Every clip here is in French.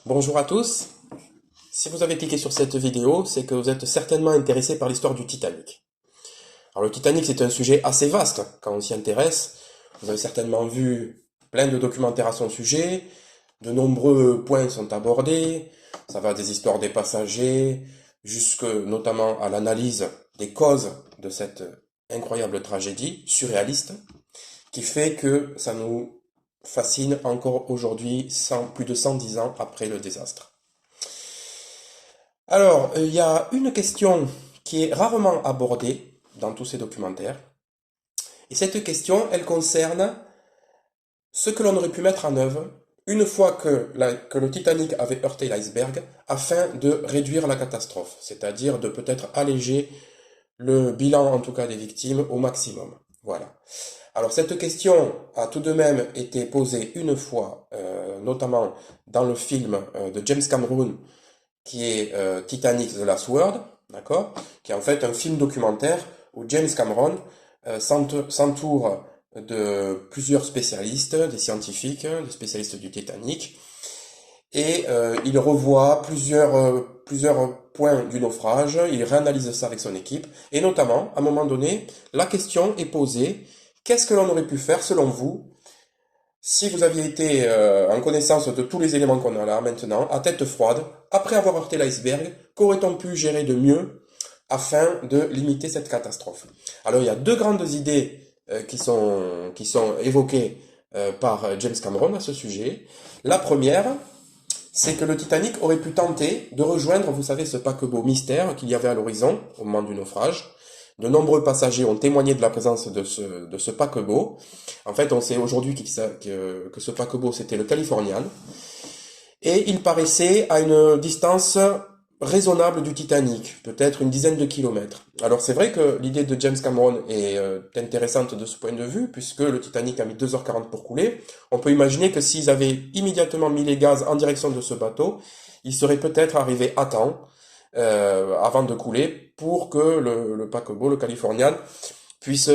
Bonjour à tous. Si vous avez cliqué sur cette vidéo, c'est que vous êtes certainement intéressé par l'histoire du Titanic. Alors le Titanic, c'est un sujet assez vaste quand on s'y intéresse. Vous avez certainement vu plein de documentaires à son sujet. De nombreux points sont abordés. Ça va des histoires des passagers, jusque notamment à l'analyse des causes de cette incroyable tragédie surréaliste, qui fait que ça nous fascine encore aujourd'hui, plus de 110 ans après le désastre. Alors, il y a une question qui est rarement abordée dans tous ces documentaires. Et cette question, elle concerne ce que l'on aurait pu mettre en œuvre une fois que le Titanic avait heurté l'iceberg afin de réduire la catastrophe, c'est-à-dire de peut-être alléger le bilan, en tout cas des victimes, au maximum. Voilà. Alors cette question a tout de même été posée une fois, notamment dans le film de James Cameron, qui est Titanic The Last Word, d'accord, qui est en fait un film documentaire où James Cameron s'entoure de plusieurs spécialistes, des scientifiques, des spécialistes du Titanic, et il revoit plusieurs points du naufrage, il réanalyse ça avec son équipe, et notamment, à un moment donné, la question est posée, qu'est-ce que l'on aurait pu faire, selon vous, si vous aviez été en connaissance de tous les éléments qu'on a là maintenant, à tête froide, après avoir heurté l'iceberg, qu'aurait-on pu gérer de mieux afin de limiter cette catastrophe? Alors il y a deux grandes idées qui sont évoquées par James Cameron à ce sujet. La première, c'est que le Titanic aurait pu tenter de rejoindre, vous savez, ce paquebot mystère qu'il y avait à l'horizon au moment du naufrage. De nombreux passagers ont témoigné de la présence de ce paquebot. En fait, on sait aujourd'hui que ce paquebot, c'était le Californian. Et il paraissait à une distance raisonnable du Titanic, peut-être une dizaine de kilomètres. Alors c'est vrai que l'idée de James Cameron est intéressante de ce point de vue, puisque le Titanic a mis 2h40 pour couler. On peut imaginer que s'ils avaient immédiatement mis les gaz en direction de ce bateau, ils seraient peut-être arrivés à temps, avant de couler, pour que le paquebot, le Californian, puisse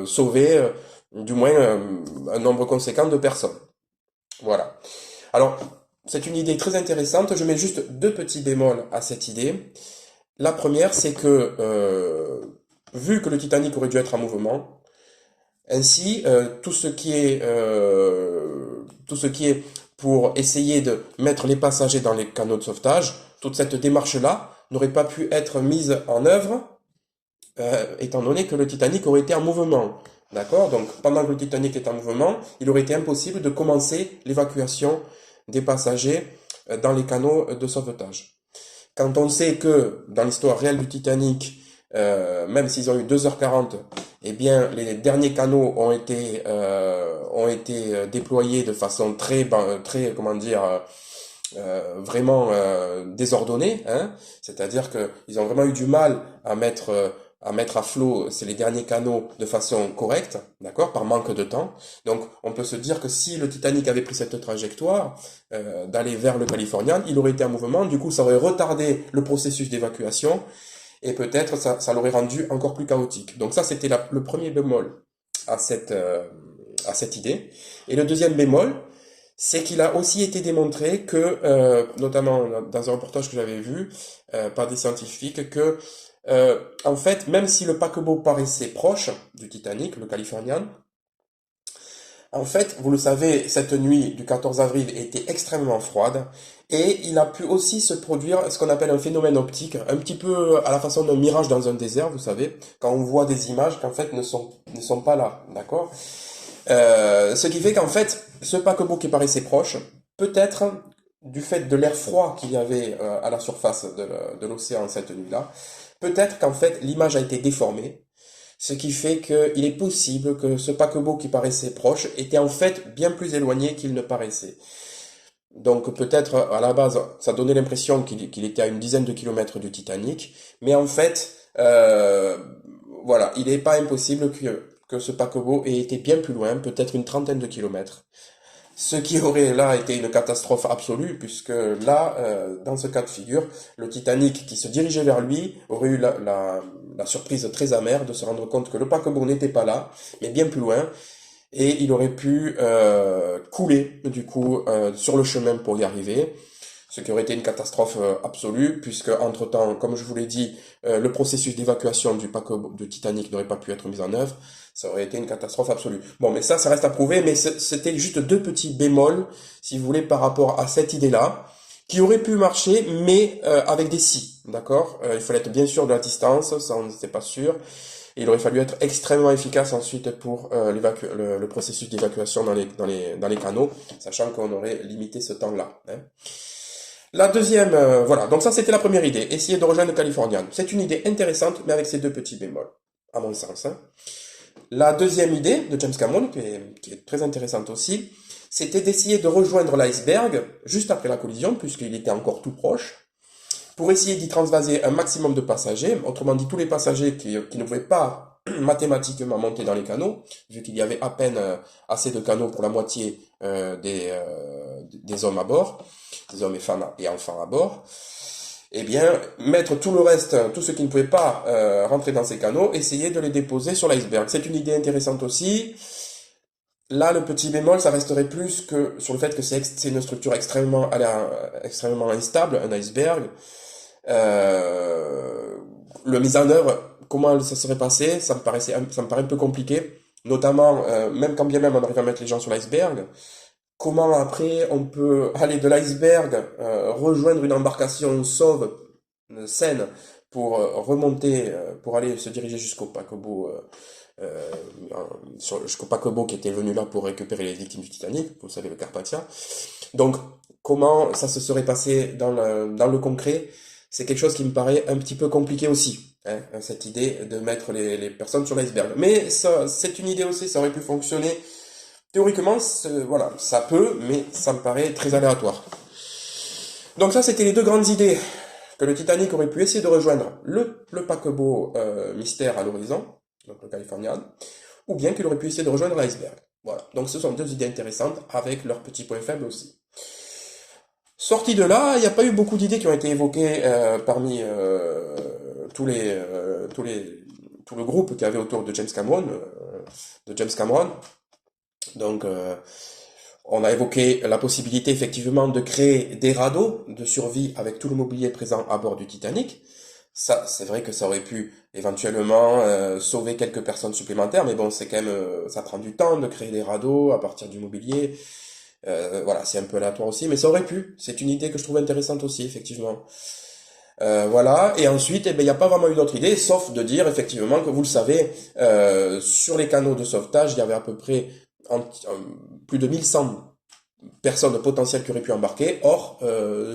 sauver du moins un nombre conséquent de personnes. Voilà. Alors, c'est une idée très intéressante. Je mets juste deux petits bémols à cette idée. La première, c'est que, vu que le Titanic aurait dû être en mouvement, ainsi, tout ce qui est pour essayer de mettre les passagers dans les canaux de sauvetage, toute cette démarche-là n'aurait pas pu être mise en œuvre, étant donné que le Titanic aurait été en mouvement. D'accord? Donc, pendant que le Titanic est en mouvement, il aurait été impossible de commencer l'évacuation des passagers dans les canaux de sauvetage. Quand on sait que dans l'histoire réelle du Titanic, même s'ils ont eu 2h40, eh bien les derniers canaux ont été déployés de façon très comment dire, vraiment désordonnée, hein. C'est-à-dire qu'ils ont vraiment eu du mal à mettre à flot les derniers canaux de façon correcte, d'accord, par manque de temps. Donc, on peut se dire que si le Titanic avait pris cette trajectoire d'aller vers le Californian, il aurait été en mouvement. Du coup, ça aurait retardé le processus d'évacuation et peut-être ça l'aurait rendu encore plus chaotique. Donc ça, c'était le premier bémol à cette idée. Et le deuxième bémol, c'est qu'il a aussi été démontré que, notamment dans un reportage que j'avais vu par des scientifiques, que en fait, même si le paquebot paraissait proche du Titanic, le Californian, en fait, vous le savez, cette nuit du 14 avril était extrêmement froide et il a pu aussi se produire ce qu'on appelle un phénomène optique, un petit peu à la façon d'un mirage dans un désert, vous savez, quand on voit des images qui en fait ne sont pas là, d'accord? Ce qui fait qu'en fait, ce paquebot qui paraissait proche, peut-être du fait de l'air froid qu'il y avait à la surface de l'océan cette nuit-là, peut-être qu'en fait l'image a été déformée, ce qui fait qu'il est possible que ce paquebot qui paraissait proche était en fait bien plus éloigné qu'il ne paraissait. Donc peut-être à la base ça donnait l'impression qu'il était à une dizaine de kilomètres du Titanic, mais en fait voilà, il n'est pas impossible que ce paquebot ait été bien plus loin, peut-être une trentaine de kilomètres. Ce qui aurait là été une catastrophe absolue, puisque là, dans ce cas de figure, le Titanic qui se dirigeait vers lui aurait eu la surprise très amère de se rendre compte que le paquebot n'était pas là, mais bien plus loin, et il aurait pu couler, du coup, sur le chemin pour y arriver. ce qui aurait été une catastrophe absolue, puisque entre-temps, comme je vous l'ai dit, le processus d'évacuation du paquebot de Titanic n'aurait pas pu être mis en œuvre. Ça aurait été une catastrophe absolue. Bon, mais ça reste à prouver, mais c'était juste deux petits bémols, si vous voulez, par rapport à cette idée-là, qui aurait pu marcher, mais avec des si, d'accord? Il fallait être bien sûr de la distance, ça on n'était pas sûr. Et il aurait fallu être extrêmement efficace ensuite pour le processus d'évacuation dans les canaux, sachant qu'on aurait limité ce temps-là, hein. La deuxième, voilà, donc ça c'était la première idée, essayer de rejoindre le Californian. C'est une idée intéressante, mais avec ces deux petits bémols, à mon sens, hein. La deuxième idée de James Cameron, qui est très intéressante aussi, c'était d'essayer de rejoindre l'iceberg juste après la collision, puisqu'il était encore tout proche, pour essayer d'y transvaser un maximum de passagers, autrement dit tous les passagers qui ne pouvaient pas mathématiquement monter dans les canaux, vu qu'il y avait à peine assez de canaux pour la moitié des hommes à bord, des hommes et femmes et enfants à bord. Eh bien, mettre tout le reste, tous ceux qui ne pouvaient pas rentrer dans ces canaux, essayer de les déposer sur l'iceberg. C'est une idée intéressante aussi. Là, le petit bémol, ça resterait plus que sur le fait que c'est une structure extrêmement instable, un iceberg. Le mise en œuvre, comment ça serait passé, ça me paraît un peu compliqué. Notamment, même quand bien même on arrive à mettre les gens sur l'iceberg, comment après on peut aller de l'iceberg, rejoindre une embarcation sauve, saine, pour remonter, pour aller se diriger jusqu'au paquebot, euh, jusqu'au paquebot qui était venu là pour récupérer les victimes du Titanic, vous savez, le Carpathia. Donc, comment ça se serait passé dans le concret? C'est quelque chose qui me paraît un petit peu compliqué aussi, hein, cette idée de mettre les personnes sur l'iceberg. Mais ça, c'est une idée aussi, ça aurait pu fonctionner. Théoriquement, voilà, ça peut, mais ça me paraît très aléatoire. Donc ça, c'était les deux grandes idées que le Titanic aurait pu essayer de rejoindre le paquebot mystère à l'horizon, donc le Californian, ou bien qu'il aurait pu essayer de rejoindre l'iceberg. Voilà, donc ce sont deux idées intéressantes avec leurs petits points faibles aussi. Sorti de là, il n'y a pas eu beaucoup d'idées qui ont été évoquées parmi tout le groupe qu'il y avait autour de James Cameron. Donc, on a évoqué la possibilité effectivement de créer des radeaux de survie avec tout le mobilier présent à bord du Titanic. Ça, c'est vrai que ça aurait pu éventuellement sauver quelques personnes supplémentaires, mais bon, c'est quand même, ça prend du temps de créer des radeaux à partir du mobilier. Voilà, c'est un peu aléatoire aussi, mais ça aurait pu. C'est une idée que je trouve intéressante aussi, effectivement. Voilà, et ensuite, eh ben, il n'y a pas vraiment eu d'autre idée, sauf de dire effectivement que vous le savez, sur les canaux de sauvetage, il y avait à peu près plus de 1100 personnes potentielles qui auraient pu embarquer. Or,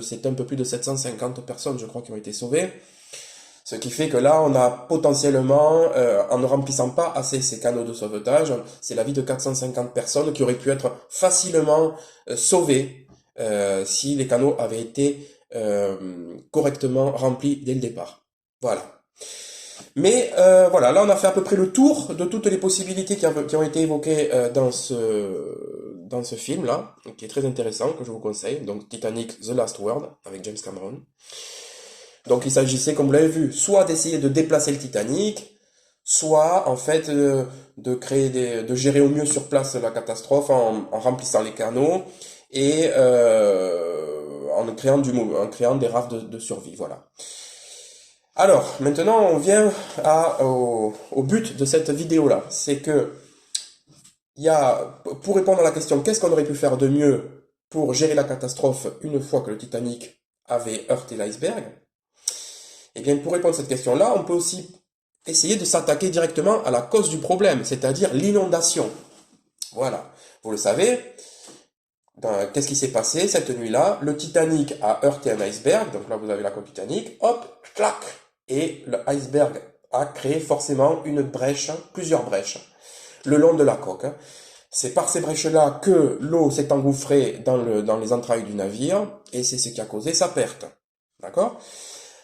c'est un peu plus de 750 personnes, je crois, qui ont été sauvées. Ce qui fait que là, on a potentiellement, en ne remplissant pas assez ces canaux de sauvetage, c'est la vie de 450 personnes qui auraient pu être facilement sauvées si les canaux avaient été correctement remplis dès le départ. Voilà. Mais voilà, là on a fait à peu près le tour de toutes les possibilités qui ont été évoquées dans ce film-là, qui est très intéressant, que je vous conseille. Donc Titanic, The Last Word, avec James Cameron. Donc il s'agissait, comme vous l'avez vu, soit d'essayer de déplacer le Titanic, soit en fait de gérer au mieux sur place la catastrophe en remplissant les canaux et en créant des raft de survie. Voilà. Alors, maintenant on vient au but de cette vidéo-là. C'est que pour répondre à la question qu'est-ce qu'on aurait pu faire de mieux pour gérer la catastrophe une fois que le Titanic avait heurté l'iceberg, eh bien, pour répondre à cette question-là, on peut aussi essayer de s'attaquer directement à la cause du problème, c'est-à-dire l'inondation. Voilà. Vous le savez, qu'est-ce qui s'est passé cette nuit-là? Le Titanic a heurté un iceberg, donc là vous avez la coque Titanic, hop, clac, et l'iceberg a créé forcément une brèche, plusieurs brèches, le long de la coque. C'est par ces brèches-là que l'eau s'est engouffrée dans les entrailles du navire, et c'est ce qui a causé sa perte. D'accord?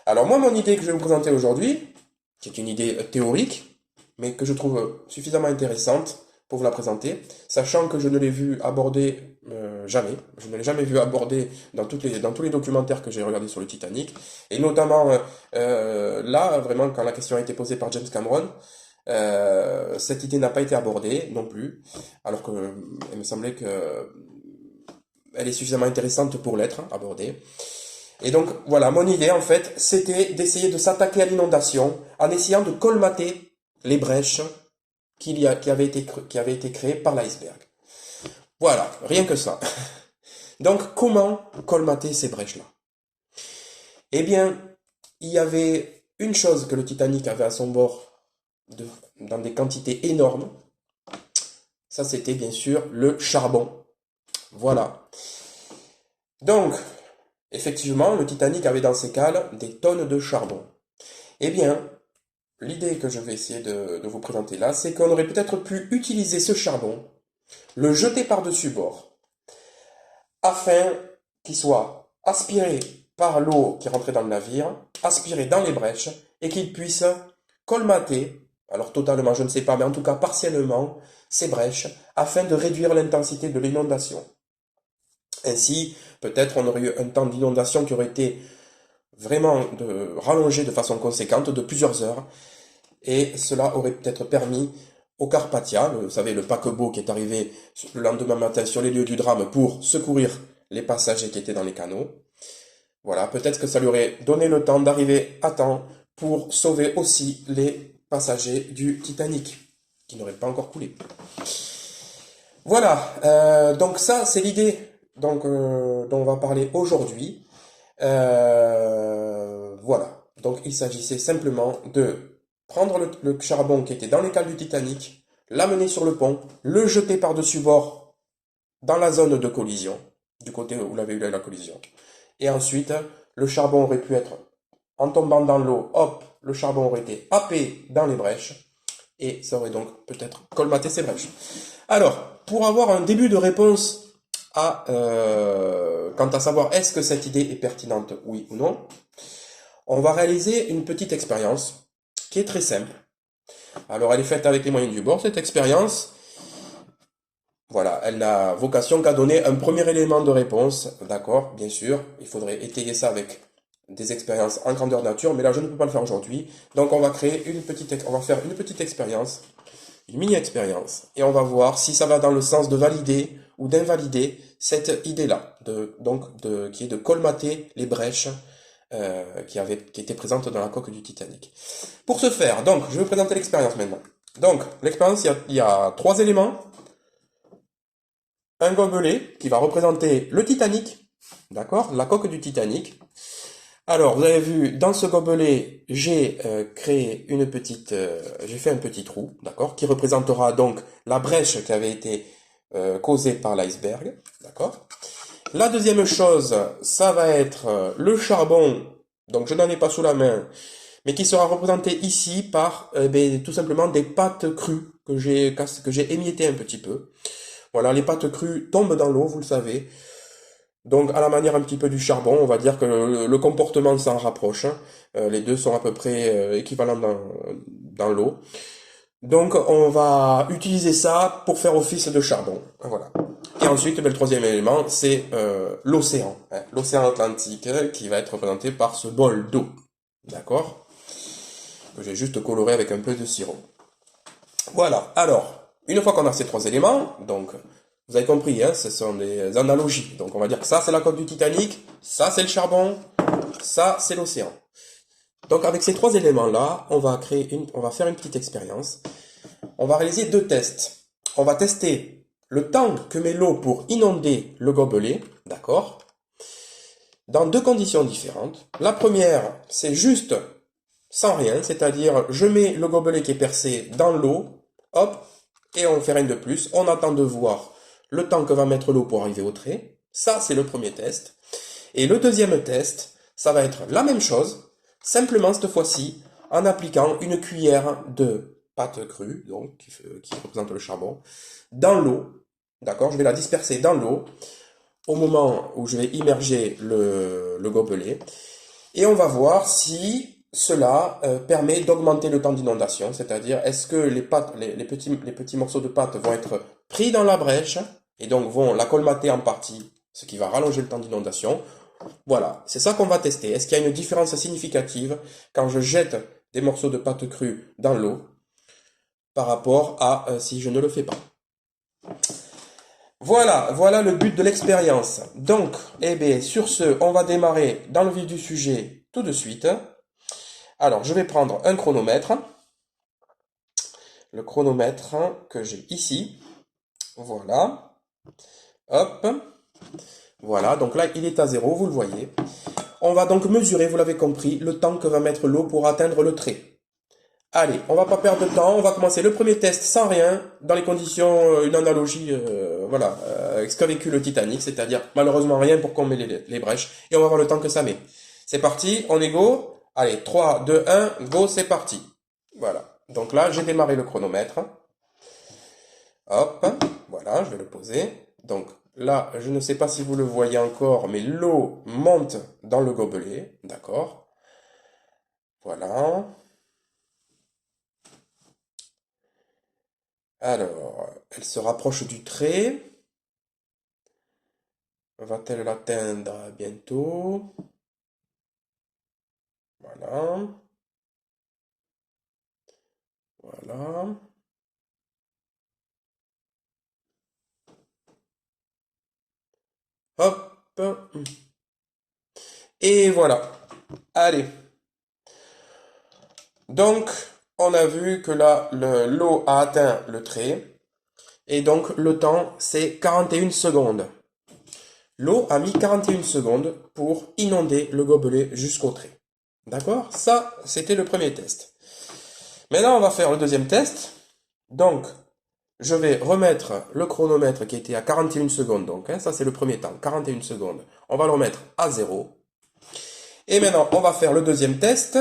Alors moi, mon idée que je vais vous présenter aujourd'hui, qui est une idée théorique, mais que je trouve suffisamment intéressante pour vous la présenter, sachant que je ne l'ai vu aborder jamais, je ne l'ai jamais vu aborder dans tous les documentaires que j'ai regardés sur le Titanic, et notamment là, vraiment, quand la question a été posée par James Cameron, cette idée n'a pas été abordée non plus, alors que il me semblait que elle est suffisamment intéressante pour l'être abordée. Et donc, voilà, mon idée, en fait, c'était d'essayer de s'attaquer à l'inondation en essayant de colmater les brèches qui avaient été créées par l'iceberg. Voilà, rien que ça. Donc, comment colmater ces brèches-là? Eh bien, il y avait une chose que le Titanic avait à son bord dans des quantités énormes. Ça, c'était bien sûr le charbon. Voilà. Donc, effectivement, le Titanic avait dans ses cales des tonnes de charbon. Eh bien, l'idée que je vais essayer de vous présenter là, c'est qu'on aurait peut-être pu utiliser ce charbon, le jeter par-dessus bord, afin qu'il soit aspiré par l'eau qui rentrait dans le navire, aspiré dans les brèches, et qu'il puisse colmater, alors totalement je ne sais pas, mais en tout cas partiellement, ces brèches, afin de réduire l'intensité de l'inondation. Ainsi, peut-être on aurait eu un temps d'inondation qui aurait été vraiment rallongé de façon conséquente, de plusieurs heures, et cela aurait peut-être permis aux Carpathia, vous savez, le paquebot qui est arrivé le lendemain matin sur les lieux du drame pour secourir les passagers qui étaient dans les canaux. Voilà, peut-être que ça lui aurait donné le temps d'arriver à temps pour sauver aussi les passagers du Titanic, qui n'auraient pas encore coulé. Voilà, donc ça c'est l'idée dont on va parler aujourd'hui. Voilà, donc il s'agissait simplement de prendre le charbon qui était dans les cales du Titanic, l'amener sur le pont, le jeter par-dessus bord dans la zone de collision, du côté où l'avait eu la collision. Et ensuite, le charbon aurait pu être, en tombant dans l'eau, hop, le charbon aurait été happé dans les brèches, et ça aurait donc peut-être colmaté ces brèches. Alors, pour avoir un début de réponse quant à savoir est-ce que cette idée est pertinente, oui ou non, on va réaliser une petite expérience qui est très simple. Alors, elle est faite avec les moyens du bord, cette expérience. Voilà, elle n'a vocation qu'à donner un premier élément de réponse, d'accord, bien sûr. Il faudrait étayer ça avec des expériences en grandeur nature, mais là, je ne peux pas le faire aujourd'hui. Donc, on va faire une petite expérience, une mini-expérience, et on va voir si ça va dans le sens de valider ou d'invalider cette idée-là, qui est de colmater les brèches qui étaient présentes dans la coque du Titanic. Pour ce faire, donc, je vais vous présenter l'expérience maintenant. Donc, l'expérience, il y a trois éléments. Un gobelet qui va représenter le Titanic, d'accord, la coque du Titanic. Alors, vous avez vu, dans ce gobelet, j'ai j'ai fait un petit trou, d'accord, qui représentera donc la brèche qui avait été causée par l'iceberg, d'accord. La deuxième chose, ça va être le charbon, donc je n'en ai pas sous la main, mais qui sera représenté ici par tout simplement des pâtes crues que j'ai émiettées un petit peu. Voilà, les pâtes crues tombent dans l'eau, vous le savez. Donc, à la manière un petit peu du charbon, on va dire que le comportement s'en rapproche, hein. Les deux sont à peu près équivalents dans l'eau. Donc, on va utiliser ça pour faire office de charbon. Voilà. Et ensuite, le troisième élément, c'est l'océan, hein. L'océan Atlantique qui va être représenté par ce bol d'eau. D'accord? Que j'ai juste coloré avec un peu de sirop. Voilà. Alors, une fois qu'on a ces trois éléments, donc vous avez compris, hein, ce sont des analogies. Donc on va dire que ça c'est la coque du Titanic, ça c'est le charbon, ça c'est l'océan. Donc avec ces trois éléments-là, on va faire une petite expérience. On va réaliser deux tests. On va tester le temps que met l'eau pour inonder le gobelet, d'accord, dans deux conditions différentes. La première, c'est juste sans rien, c'est-à-dire je mets le gobelet qui est percé dans l'eau, hop, et on fait rien de plus. On attend de voir le temps que va mettre l'eau pour arriver au trait. Ça, c'est le premier test. Et le deuxième test, ça va être la même chose, simplement cette fois-ci, en appliquant une cuillère de pâte crue, donc qui représente le charbon, dans l'eau. D'accord? Je vais la disperser dans l'eau au moment où je vais immerger le gobelet. Et on va voir si cela permet d'augmenter le temps d'inondation, c'est-à-dire est-ce que les petits morceaux de pâte vont être pris dans la brèche et donc vont la colmater en partie, ce qui va rallonger le temps d'inondation. Voilà, c'est ça qu'on va tester. Est-ce qu'il y a une différence significative quand je jette des morceaux de pâte crue dans l'eau par rapport à si je ne le fais pas? Voilà le but de l'expérience. Donc, eh bien, sur ce, on va démarrer dans le vif du sujet tout de suite. Alors, je vais prendre un chronomètre. Le chronomètre que j'ai ici. Voilà. Hop. Voilà, donc là, il est à 0, vous le voyez. On va donc mesurer, vous l'avez compris, le temps que va mettre l'eau pour atteindre le trait. Allez, on va pas perdre de temps, on va commencer le premier test sans rien, dans les conditions, une analogie, voilà, avec ce qu'a vécu le Titanic, c'est-à-dire malheureusement rien pour combler les brèches, et on va voir le temps que ça met. C'est parti, on est go. Allez, 3, 2, 1, go, c'est parti. Voilà, donc là, j'ai démarré le chronomètre. Hop, voilà, je vais le poser. Donc là, je ne sais pas si vous le voyez encore, mais l'eau monte dans le gobelet, d'accord? Voilà. Alors, elle se rapproche du trait. Va-t-elle l'atteindre bientôt? Voilà. Voilà. Hop. Et voilà. Allez. Donc, on a vu que là, l'eau a atteint le trait. Et donc, le temps, c'est 41 secondes. L'eau a mis 41 secondes pour inonder le gobelet jusqu'au trait. D'accord? Ça, c'était le premier test. Maintenant, on va faire le deuxième test. Donc, je vais remettre le chronomètre qui était à 41 secondes. Donc, hein, ça, c'est le premier temps, 41 secondes. On va le remettre à 0. Et maintenant, on va faire le deuxième test.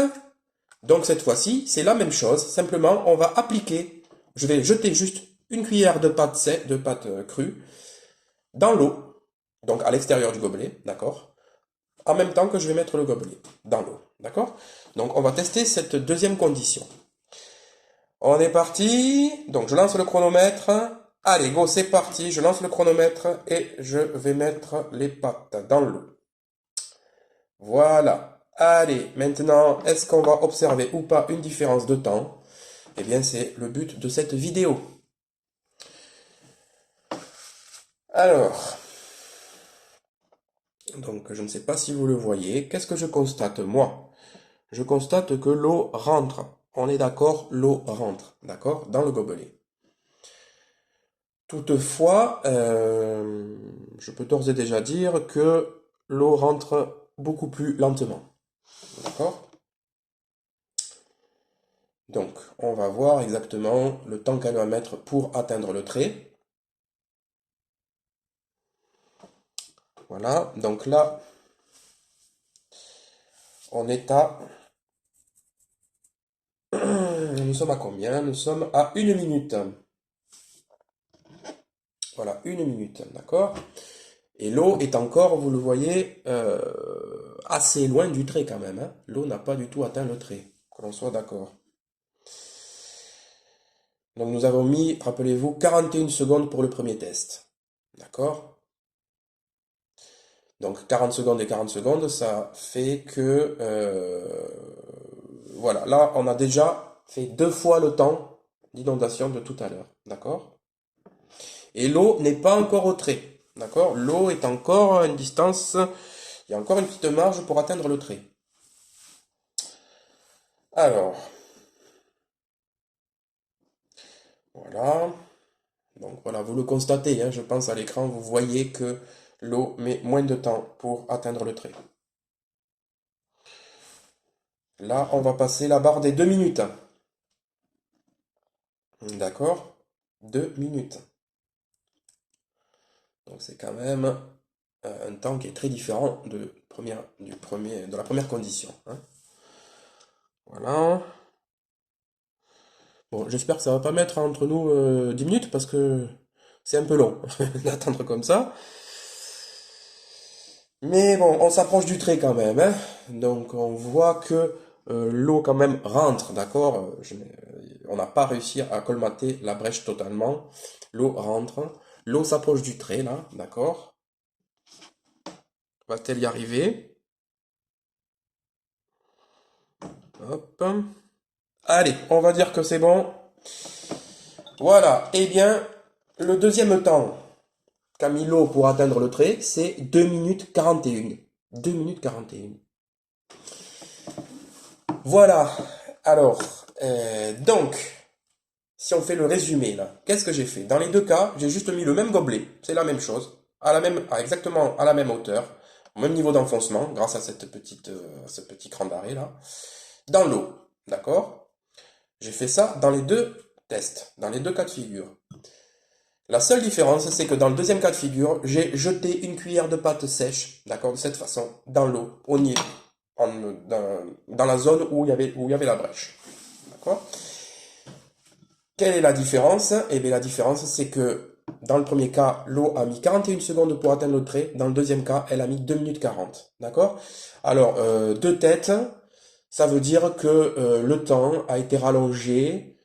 Donc, cette fois-ci, c'est la même chose. Simplement, on va appliquer. Je vais jeter juste une cuillère de pâte crue dans l'eau. Donc, à l'extérieur du gobelet. D'accord? En même temps que je vais mettre le gobelet dans l'eau. D'accord? Donc, on va tester cette deuxième condition. On est parti. Donc, je lance le chronomètre. Allez, go, c'est parti. Je lance le chronomètre et je vais mettre les pâtes dans l'eau. Voilà. Allez, maintenant, est-ce qu'on va observer ou pas une différence de temps? Eh bien, c'est le but de cette vidéo. Alors, donc, je ne sais pas si vous le voyez. Qu'est-ce que je constate, moi? Je constate que l'eau rentre. On est d'accord, l'eau rentre, d'accord, dans le gobelet. Toutefois, je peux d'ores et déjà dire que l'eau rentre beaucoup plus lentement. D'accord? Donc, on va voir exactement le temps qu'elle va mettre pour atteindre le trait. Voilà, donc là, on est à... Nous sommes à combien? Nous sommes à 1 minute. Voilà, 1 minute, d'accord? Et l'eau est encore, vous le voyez, assez loin du trait quand même, hein. L'eau n'a pas du tout atteint le trait, que l'on soit d'accord. Donc nous avons mis, rappelez-vous, 41 secondes pour le premier test. D'accord? Donc 40 secondes et 40 secondes, ça fait que... voilà, là on a déjà fait 2 fois le temps d'inondation de tout à l'heure. D'accord? Et l'eau n'est pas encore au trait. D'accord? L'eau est encore à une distance... Il y a encore une petite marge pour atteindre le trait. Alors, voilà. Donc voilà, vous le constatez, hein, je pense à l'écran, vous voyez que l'eau met moins de temps pour atteindre le trait. Là, on va passer la barre des 2 minutes. D'accord? 2 minutes. Donc c'est quand même un temps qui est très différent de la première condition, hein. Voilà. Bon, j'espère que ça va pas mettre entre nous 10 minutes parce que c'est un peu long d'attendre comme ça. Mais bon, on s'approche du trait quand même, hein. Donc on voit que l'eau quand même rentre, d'accord? On n'a pas réussi à colmater la brèche totalement. L'eau rentre. L'eau s'approche du trait là, d'accord? Va-t-elle y arriver? Hop. Allez, on va dire que c'est bon. Voilà. Eh bien, le deuxième temps. qu'a mis l'eau pour atteindre le trait, c'est 2 minutes 41. 2 minutes 41. Voilà. Alors, donc, si on fait le résumé là, qu'est-ce que j'ai fait? Dans les deux cas, j'ai juste mis le même gobelet, c'est la même chose, exactement à la même hauteur, au même niveau d'enfoncement, grâce à ce petit cran d'arrêt là, dans l'eau. D'accord? J'ai fait ça dans les deux tests, dans les deux cas de figure. La seule différence, c'est que dans le deuxième cas de figure, j'ai jeté une cuillère de pâte sèche, d'accord, de cette façon, dans l'eau, dans la zone où il y avait la brèche. D'accord? Quelle est la différence? Eh bien, la différence, c'est que dans le premier cas, l'eau a mis 41 secondes pour atteindre le trait. Dans le deuxième cas, elle a mis 2 minutes 40. D'accord? Alors, deux têtes, ça veut dire que le temps a été rallongé.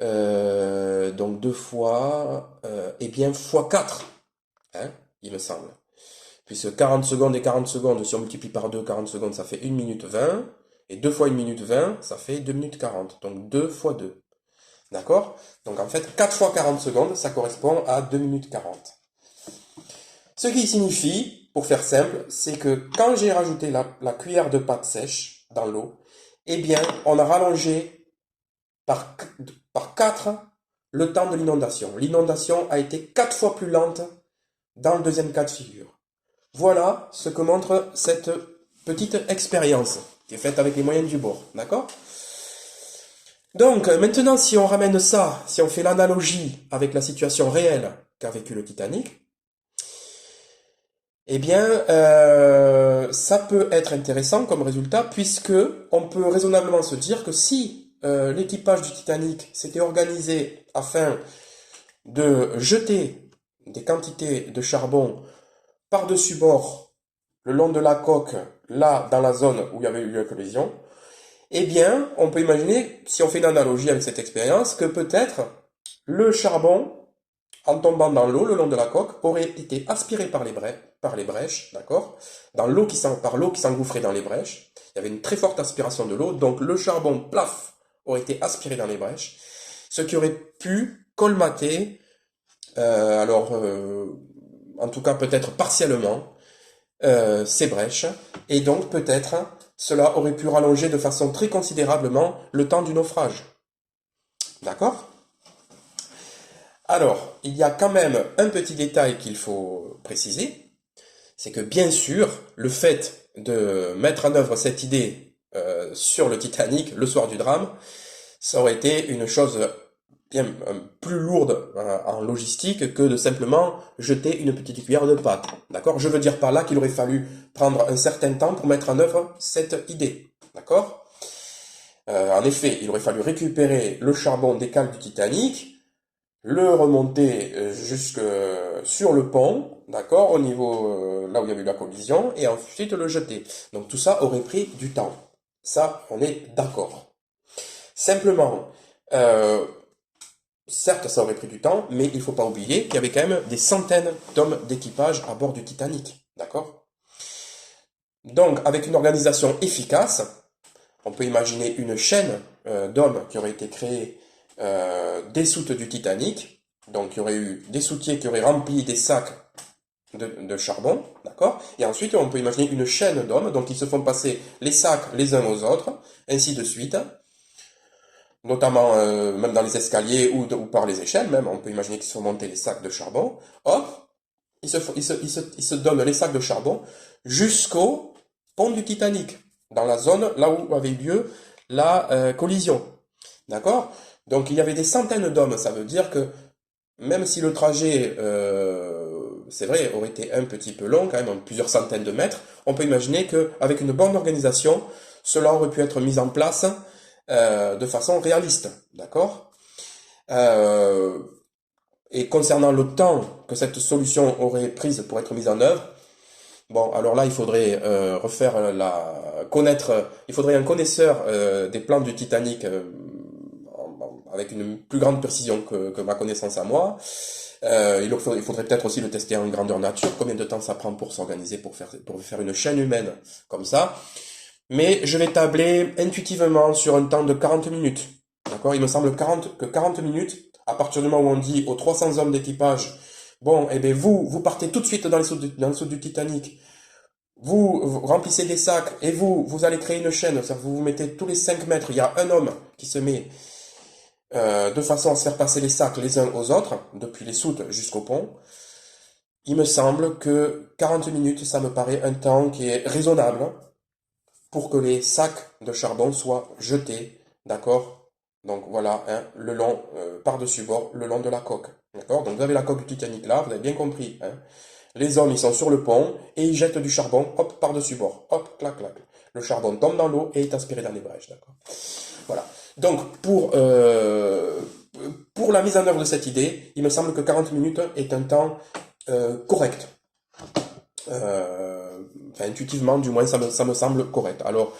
Donc deux fois, eh bien fois 4, hein, il me semble. Puisque 40 secondes et 40 secondes, si on multiplie par 2, 40 secondes, ça fait 1 minute 20. Et 2 fois 1 minute 20, ça fait 2 minutes 40. Donc 2 fois 2. D'accord? Donc en fait, 4 fois 40 secondes, ça correspond à 2 minutes 40. Ce qui signifie, pour faire simple, c'est que quand j'ai rajouté la cuillère de pâte sèche dans l'eau, eh bien, on a rallongé par 4 le temps de l'inondation. L'inondation a été 4 fois plus lente dans le deuxième cas de figure. Voilà ce que montre cette petite expérience qui est faite avec les moyens du bord. D'accord? Donc, maintenant, si on ramène ça, si on fait l'analogie avec la situation réelle qu'a vécu le Titanic, eh bien, ça peut être intéressant comme résultat, puisque on peut raisonnablement se dire que si l'équipage du Titanic s'était organisé afin de jeter des quantités de charbon par-dessus bord, le long de la coque, là, dans la zone où il y avait eu la collision, eh bien, on peut imaginer, si on fait une analogie avec cette expérience, que peut-être le charbon, en tombant dans l'eau le long de la coque, aurait été aspiré par les brèches, d'accord, par l'eau qui s'engouffrait dans les brèches. Il y avait une très forte aspiration de l'eau, donc le charbon, plaf, aurait été aspiré dans les brèches, ce qui aurait pu colmater, en tout cas peut-être partiellement, ces brèches, et donc peut-être cela aurait pu rallonger de façon très considérablement le temps du naufrage. D'accord? Alors, il y a quand même un petit détail qu'il faut préciser, c'est que bien sûr, le fait de mettre en œuvre cette idée sur le Titanic le soir du drame, ça aurait été une chose bien plus lourde en logistique que de simplement jeter une petite cuillère de pâte. D'accord? Je veux dire par là qu'il aurait fallu prendre un certain temps pour mettre en œuvre cette idée. D'accord? En effet, il aurait fallu récupérer le charbon des cales du Titanic, le remonter jusque sur le pont, d'accord, au niveau là où il y avait eu la collision, et ensuite le jeter. Donc tout ça aurait pris du temps. Ça, on est d'accord. Simplement, certes, ça aurait pris du temps, mais il ne faut pas oublier qu'il y avait quand même des centaines d'hommes d'équipage à bord du Titanic. D'accord? Donc, avec une organisation efficace, on peut imaginer une chaîne d'hommes qui aurait été créée des soutes du Titanic. Donc, il y aurait eu des soutiers qui auraient rempli des sacs de charbon. D'accord? Et ensuite, on peut imaginer une chaîne d'hommes, donc ils se font passer les sacs les uns aux autres, ainsi de suite. Notamment même dans les escaliers ou par les échelles même, on peut imaginer qu'ils se font monter les sacs de charbon. Hop, ils se donnent les sacs de charbon jusqu'au pont du Titanic, dans la zone là où avait eu lieu la collision. D'accord? Donc il y avait des centaines d'hommes, ça veut dire que même si le trajet, c'est vrai, aurait été un petit peu long, quand même, plusieurs centaines de mètres, on peut imaginer qu'avec une bonne organisation, cela aurait pu être mis en place de façon réaliste, d'accord? Et concernant le temps que cette solution aurait prise pour être mise en œuvre, bon, alors là, il faudrait il faudrait un connaisseur des plans du Titanic avec une plus grande précision que ma connaissance à moi. Il faudrait peut-être aussi le tester en grandeur nature, combien de temps ça prend pour s'organiser, pour faire une chaîne humaine comme ça. Mais je vais tabler intuitivement sur un temps de 40 minutes. D'accord? Il me semble que 40 minutes, à partir du moment où on dit aux 300 hommes d'équipage Bon, eh bien vous partez tout de suite dans dans le saut du Titanic. Vous remplissez des sacs et vous allez créer une chaîne. C'est-à-dire vous vous mettez tous les 5 mètres. Il y a un homme qui se met de façon à se faire passer les sacs les uns aux autres, depuis les soutes jusqu'au pont. Il me semble que 40 minutes, ça me paraît un temps qui est raisonnable pour que les sacs de charbon soient jetés, d'accord? Donc voilà, hein, le long, par-dessus bord, le long de la coque, d'accord? Donc vous avez la coque du Titanic là, vous avez bien compris, hein. Les hommes, ils sont sur le pont et ils jettent du charbon, hop, par-dessus bord, hop, clac, clac. Le charbon tombe dans l'eau et est aspiré dans les brèches, d'accord? Voilà. Donc pour la mise en œuvre de cette idée, il me semble que 40 minutes est un temps correct. Enfin, intuitivement, du moins, ça me semble correct. Alors,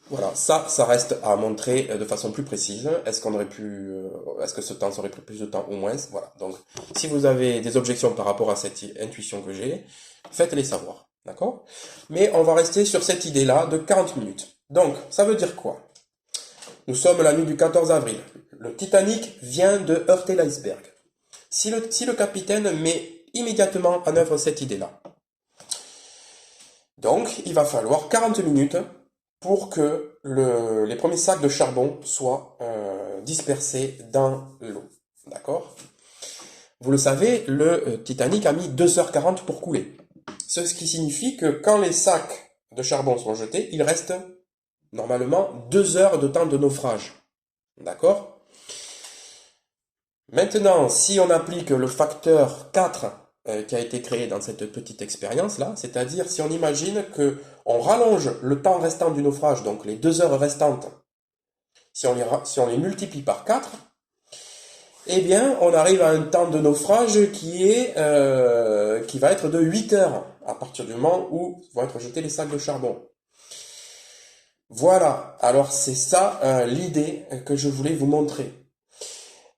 voilà, ça reste à montrer de façon plus précise. Est-ce qu'on aurait pu, est-ce que ce temps aurait pris plus de temps ou moins? Voilà. Donc, si vous avez des objections par rapport à cette intuition que j'ai, faites-les savoir. D'accord? Mais on va rester sur cette idée-là de 40 minutes. Donc, ça veut dire quoi? Nous sommes la nuit du 14 avril. Le Titanic vient de heurter l'iceberg. Si le capitaine met immédiatement en œuvre cette idée-là, donc il va falloir 40 minutes pour que les premiers sacs de charbon soient dispersés dans l'eau. D'accord? Vous le savez, le Titanic a mis 2h40 pour couler. Ce qui signifie que quand les sacs de charbon sont jetés, il reste normalement 2 heures de temps de naufrage. D'accord? Maintenant, si on applique le facteur 4 qui a été créé dans cette petite expérience-là, c'est-à-dire si on imagine que on rallonge le temps restant du naufrage, donc les 2 heures restantes, si on les multiplie par 4, eh bien, on arrive à un temps de naufrage qui va être de 8 heures, à partir du moment où vont être jetés les sacs de charbon. Voilà, alors c'est ça l'idée que je voulais vous montrer.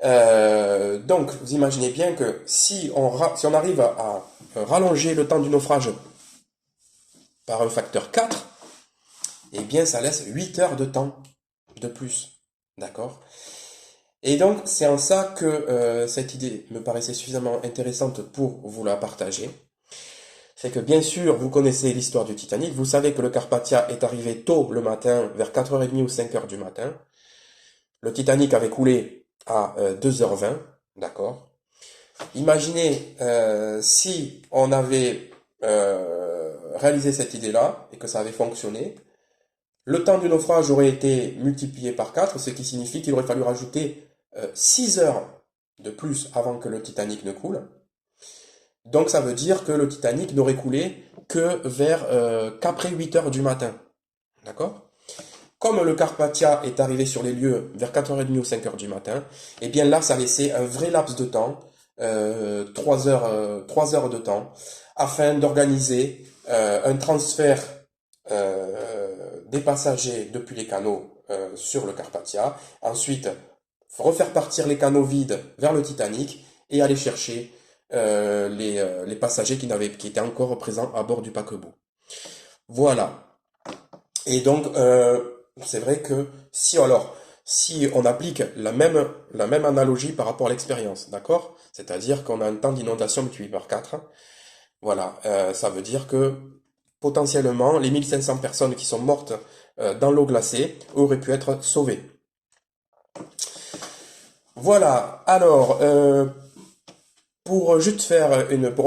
Donc, vous imaginez bien que si on arrive à rallonger le temps du naufrage par un facteur 4, eh bien, ça laisse 8 heures de temps de plus. D'accord? Et donc, c'est en ça que cette idée me paraissait suffisamment intéressante pour vous la partager. C'est que, bien sûr, vous connaissez l'histoire du Titanic. Vous savez que le Carpathia est arrivé tôt le matin, vers 4h30 ou 5h du matin. Le Titanic avait coulé à 2h20, d'accord? Imaginez si on avait réalisé cette idée-là et que ça avait fonctionné, le temps du naufrage aurait été multiplié par 4, ce qui signifie qu'il aurait fallu rajouter 6 heures de plus avant que le Titanic ne coule. Donc ça veut dire que le Titanic n'aurait coulé que qu'après 8 heures du matin. D'accord? Comme le Carpathia est arrivé sur les lieux vers 4h30 ou 5h du matin, eh bien là, ça laissait un vrai laps de temps, 3 heures de temps, afin d'organiser un transfert des passagers depuis les canaux sur le Carpathia, ensuite refaire partir les canaux vides vers le Titanic et aller chercher les passagers qui étaient encore présents à bord du paquebot. Voilà. Et donc, c'est vrai que si on applique la même analogie par rapport à l'expérience, d'accord? C'est-à-dire qu'on a un temps d'inondation multiplié par 4, voilà, ça veut dire que potentiellement, les 1500 personnes qui sont mortes dans l'eau glacée auraient pu être sauvées. Voilà, alors, pour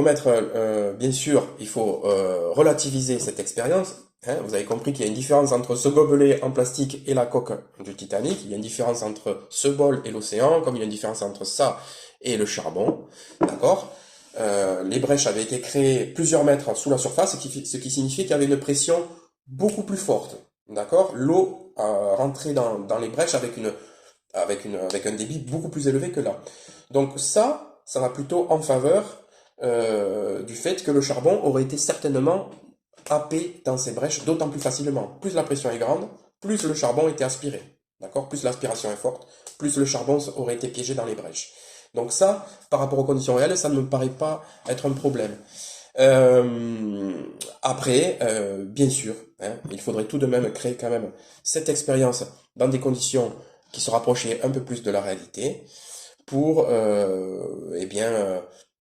mettre, bien sûr, il faut relativiser cette expérience. Hein, vous avez compris qu'il y a une différence entre ce gobelet en plastique et la coque du Titanic. Il y a une différence entre ce bol et l'océan, comme il y a une différence entre ça et le charbon. D'accord? Les brèches avaient été créées plusieurs mètres sous la surface, ce qui signifie qu'il y avait une pression beaucoup plus forte. D'accord? L'eau rentrait dans les brèches avec un débit beaucoup plus élevé que là. Donc ça va plutôt en faveur du fait que le charbon aurait été certainement happé dans ces brèches d'autant plus facilement. Plus la pression est grande, plus le charbon était aspiré. D'accord? Plus l'aspiration est forte, plus le charbon aurait été piégé dans les brèches. Donc ça, par rapport aux conditions réelles, ça ne me paraît pas être un problème. Après, bien sûr, hein, il faudrait tout de même créer quand même cette expérience dans des conditions qui se rapprochaient un peu plus de la réalité pour,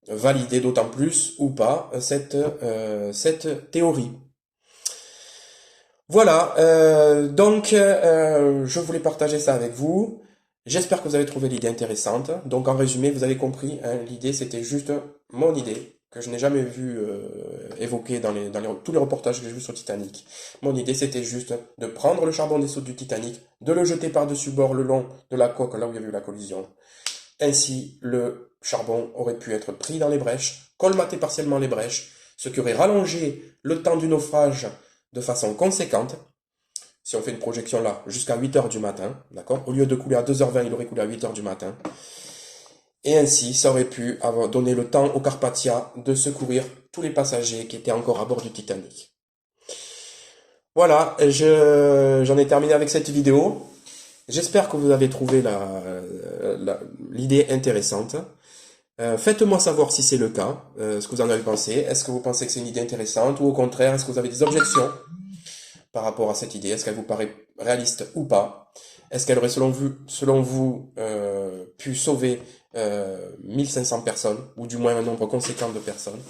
valider d'autant plus ou pas cette théorie. Voilà, je voulais partager ça avec vous. J'espère que vous avez trouvé l'idée intéressante. Donc en résumé, vous avez compris, hein, l'idée c'était juste mon idée, que je n'ai jamais vu évoquée dans tous les reportages que j'ai vus sur Titanic. Mon idée c'était juste de prendre le charbon des soutes du Titanic, de le jeter par-dessus bord le long de la coque, là où il y a eu la collision. Ainsi, le charbon aurait pu être pris dans les brèches, colmater partiellement les brèches, ce qui aurait rallongé le temps du naufrage de façon conséquente. Si on fait une projection là, jusqu'à 8 heures du matin, d'accord? Au lieu de couler à 2h20, il aurait coulé à 8 heures du matin. Et ainsi, ça aurait pu donner le temps aux Carpathia de secourir tous les passagers qui étaient encore à bord du Titanic. Voilà, j'en ai terminé avec cette vidéo. J'espère que vous avez trouvé l'idée intéressante. Faites-moi savoir si c'est le cas, ce que vous en avez pensé. Est-ce que vous pensez que c'est une idée intéressante ou au contraire, est-ce que vous avez des objections par rapport à cette idée? Est-ce qu'elle vous paraît réaliste ou pas? Est-ce qu'elle aurait, selon vous pu sauver 1500 personnes, ou du moins un nombre conséquent de personnes?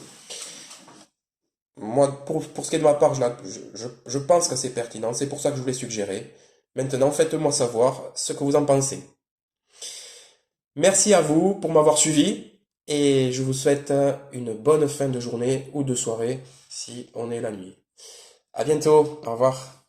Moi, pour ce qui est de ma part, je pense que c'est pertinent, c'est pour ça que je voulais suggérer. Maintenant, faites-moi savoir ce que vous en pensez. Merci à vous pour m'avoir suivi, et je vous souhaite une bonne fin de journée ou de soirée si on est la nuit. À bientôt, au revoir.